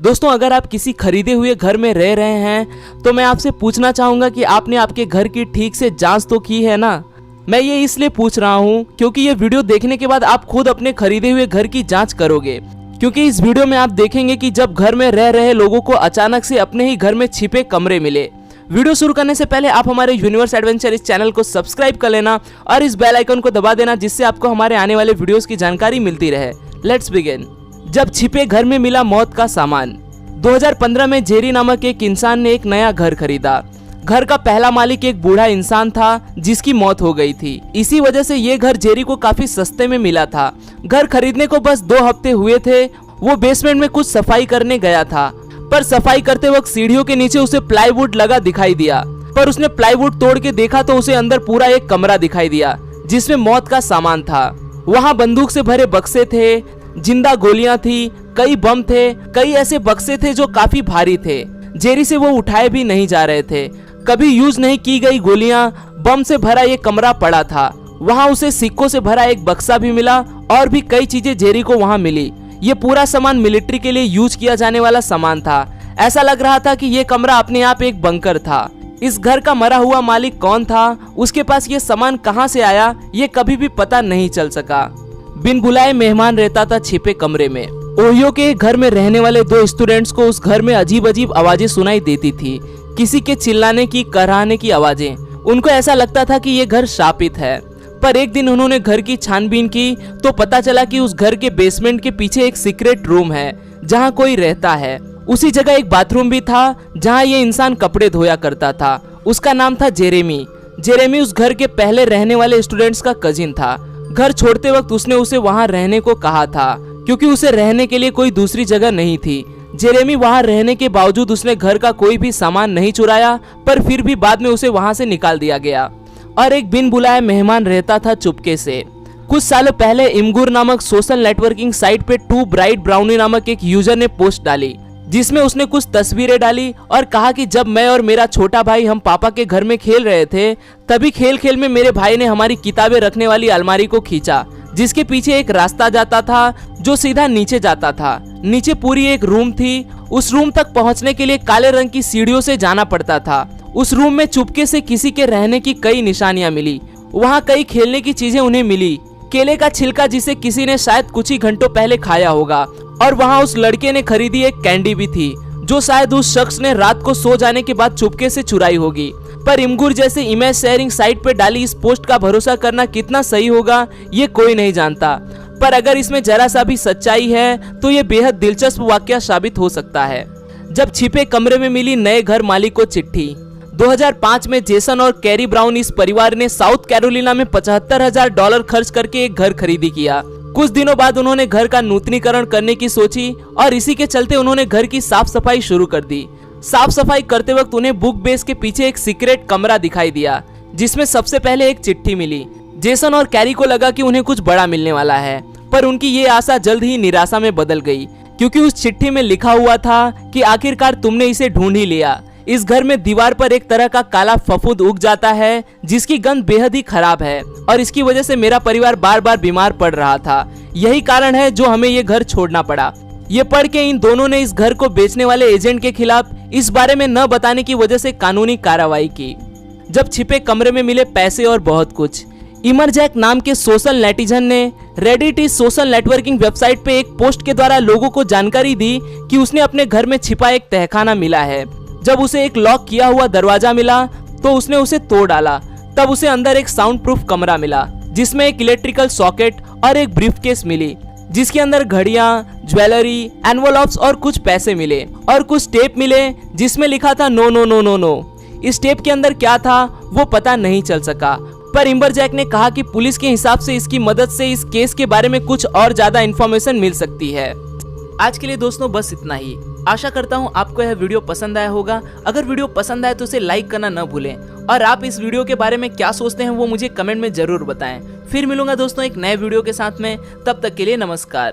दोस्तों अगर आप किसी खरीदे हुए घर में रह रहे हैं तो मैं आपसे पूछना चाहूंगा कि आपने आपके घर की ठीक से जांच तो की है ना। मैं ये इसलिए पूछ रहा हूँ क्योंकि ये वीडियो देखने के बाद आप खुद अपने खरीदे हुए घर की जांच करोगे, क्योंकि इस वीडियो में आप देखेंगे कि जब घर में रह रहे लोगों को अचानक से अपने ही घर में छिपे कमरे मिले। वीडियो शुरू करने से पहले आप हमारे यूनिवर्स एडवेंचर इस चैनल को सब्सक्राइब कर लेना और इस बेल आइकन को दबा देना, जिससे आपको हमारे आने वाले वीडियोस की जानकारी मिलती रहे। Let's begin. जब छिपे घर में मिला मौत का सामान। 2015 में जेरी नामक एक इंसान ने एक नया घर खरीदा। घर का पहला मालिक एक बूढ़ा इंसान था जिसकी मौत हो गई थी। इसी वजह से ये घर जेरी को काफी सस्ते में मिला था। घर खरीदने को बस 2 हफ्ते हुए थे। वो बेसमेंट में कुछ सफाई करने गया था, पर सफाई करते वक्त सीढ़ियों के नीचे उसे प्लाईवुड लगा दिखाई दिया। पर उसने प्लाईवुड तोड़ के देखा तो उसे अंदर पूरा एक कमरा दिखाई दिया जिसमें मौत का सामान था। वहाँ बंदूक से भरे बक्से थे, जिंदा गोलियां थी, कई बम थे, कई ऐसे बक्से थे जो काफी भारी थे। जेरी से वो उठाए भी नहीं जा रहे थे। कभी यूज नहीं की गई गोलियां, बम से भरा ये कमरा पड़ा था। वहाँ उसे सिक्कों से भरा एक बक्सा भी मिला और भी कई चीजें जेरी को वहाँ मिली। ये पूरा सामान मिलिट्री के लिए यूज किया जाने वाला सामान था। ऐसा लग रहा था कि ये कमरा अपने आप एक बंकर था। इस घर का मरा हुआ मालिक कौन था, उसके पास ये सामान कहाँ से आया, ये कभी भी पता नहीं चल सका। बिन बुलाए मेहमान रहता था छिपे कमरे में। ओहियो के घर में रहने वाले 2 स्टूडेंट्स को उस घर में अजीब अजीब आवाजें सुनाई देती थी, किसी के चिल्लाने की, कराहने की आवाजें। उनको ऐसा लगता था कि ये घर शापित है। पर एक दिन उन्होंने घर की छानबीन की तो पता चला कि उस घर के बेसमेंट के पीछे एक सीक्रेट रूम है जहां कोई रहता है। उसी जगह एक बाथरूम भी था जहां ये इंसान कपड़े धोया करता था। उसका नाम था जेरेमी। जेरेमी उस घर के पहले रहने वाले स्टूडेंट्स का कजिन था। घर छोड़ते वक्त उसने उसे वहां रहने को कहा था क्योंकि उसे रहने के लिए कोई दूसरी जगह नहीं थी। जेरेमी वहां रहने के बावजूद उसने घर का कोई भी सामान नहीं चुराया, पर फिर भी बाद में उसे वहां से निकाल दिया गया और एक बिन बुलाए मेहमान रहता था चुपके से। कुछ सालों पहले इमगुर नामक सोशल नेटवर्किंग साइट पे टू ब्राइट ब्राउनी नामक एक यूजर ने पोस्ट डाली जिसमें उसने कुछ तस्वीरें डाली और कहा कि जब मैं और मेरा छोटा भाई हम पापा के घर में खेल रहे थे, तभी खेल खेल में मेरे भाई ने हमारी किताबें रखने वाली अलमारी को खींचा जिसके पीछे एक रास्ता जाता था जो सीधा नीचे जाता था। नीचे पूरी एक रूम थी। उस रूम तक पहुंचने के लिए काले रंग की सीढ़ियों से जाना पड़ता था। उस रूम में चुपके से किसी के रहने की कई निशानियां मिली। वहां कई खेलने की चीजें उन्हें मिली। केले का छिलका जिसे किसी ने शायद कुछ ही घंटों पहले खाया होगा, और वहां उस लड़के ने खरीदी एक कैंडी भी थी जो शायद उस शख्स ने रात को सो जाने के बाद चुपके से चुराई होगी। पर इमगुर जैसे इमेज शेयरिंग साइट पर डाली इस पोस्ट का भरोसा करना कितना सही होगा ये कोई नहीं जानता, पर अगर इसमें जरा सा भी सच्चाई है तो ये बेहद दिलचस्प वाकया साबित हो सकता है। जब छिपे कमरे में मिली नए घर मालिक को चिट्ठी। 2005 में जेसन और कैरी ब्राउन इस परिवार ने साउथ कैरोलिना में $75,000 खर्च करके एक घर खरीदी किया। कुछ दिनों बाद उन्होंने घर का नूतनीकरण करने की सोची और इसी के चलते उन्होंने घर की साफ सफाई शुरू कर दी। साफ सफाई करते वक्त उन्हें बुक बेस के पीछे एक सीक्रेट कमरा दिखाई दिया जिसमें सबसे पहले एक चिट्ठी मिली। जेसन और कैरी को लगा कि उन्हें कुछ बड़ा मिलने वाला है, पर उनकी ये आशा जल्द ही निराशा में बदल गई क्योंकि उस चिट्ठी में लिखा हुआ था कि आखिरकार तुमने इसे ढूंढ ही लिया। इस घर में दीवार पर एक तरह का काला फफूंद उग जाता है जिसकी गंध बेहद ही खराब है और इसकी वजह से मेरा परिवार बार बार बीमार पड़ रहा था। यही कारण है जो हमें ये घर छोड़ना पड़ा। ये पढ़ के इन दोनों ने इस घर को बेचने वाले एजेंट के खिलाफ इस बारे में न बताने की वजह से कानूनी कार्रवाई की। जब छिपे कमरे में मिले पैसे और बहुत कुछ। इमरजैक नाम के सोशल नेटिजन ने रेडिट इस सोशल नेटवर्किंग वेबसाइट पे एक पोस्ट के द्वारा लोगों को जानकारी दी कि उसने अपने घर में छिपा एक तहखाना मिला है। जब उसे एक लॉक किया हुआ दरवाजा मिला तो उसने उसे तोड़ डाला। तब उसे अंदर एक साउंड प्रूफ कमरा मिला जिसमें एक इलेक्ट्रिकल सॉकेट और एक ब्रीफकेस मिली जिसके अंदर घड़ियां, ज्वेलरी, एनवलप्स और कुछ पैसे मिले और कुछ टेप मिले जिसमें लिखा था no no no no no. इस टेप के अंदर क्या था वो पता नहीं चल सका, पर इम्बरजैक ने कहा कि पुलिस के हिसाब से इसकी मदद से इस केस के बारे में कुछ और ज्यादा इंफॉर्मेशन मिल सकती है। आज के लिए दोस्तों बस इतना ही। आशा करता हूँ आपको यह वीडियो पसंद आया होगा। अगर वीडियो पसंद आए तो इसे लाइक करना न भूलें और आप इस वीडियो के बारे में क्या सोचते हैं वो मुझे कमेंट में जरूर बताएं। फिर मिलूंगा दोस्तों एक नए वीडियो के साथ में, तब तक के लिए नमस्कार।